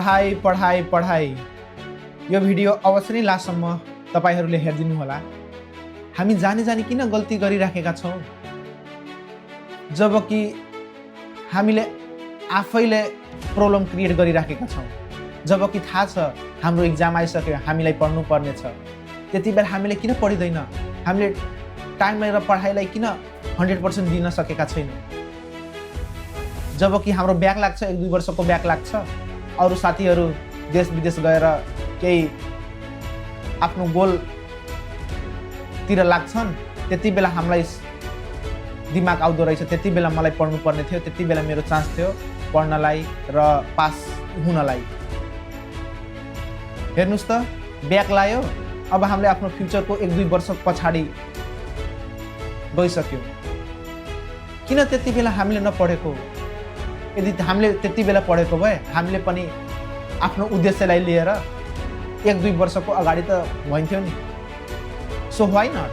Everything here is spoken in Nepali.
पढाइ पढाइ पढाइ यो भिडियो अवश्य नै लास्टसम्म तपाईहरूले हेरिदिनु होला। हामी जानी जानी किन गल्ती गरिराखेका छौँ, जबकि हामीले आफैले प्रब्लम क्रिएट गरिराखेका छौँ। जबकि थाहा छ हाम्रो इक्जाम आइसक्यो, हामीलाई पढ्नु पर्ने छ, त्यति बेला हामीले किन पढिँदैन, हामीले टाइम लिएर पढाइलाई किन 100% दिन सकेका छैनौँ। जबकि हाम्रो ब्याक लाग्छ, 1-2 वर्षको ब्याक लाग्छ, अरू साथीहरू देश विदेश गएर केही आफ्नो गोलतिर लाग्छन्, त्यति बेला हामीलाई दिमाग आउँदो रहेछ त्यति बेला मलाई पढ्नु पर्ने थियो, त्यति बेला मेरो चान्स थियो पढ्नलाई र पास हुनलाई। हेर्नुस् त ब्याक लाग्यो, अब हामीले आफ्नो फ्युचरको 1-2 वर्ष पछाडि गइसक्यो। किन त्यति बेला हामीले नपढेको? यदि हामीले त्यति बेला पढेको भए हामीले पनि आफ्नो उद्देश्यलाई लिएर 1-2 वर्षको अगाडि त भइन्थ्यो नि। So why not?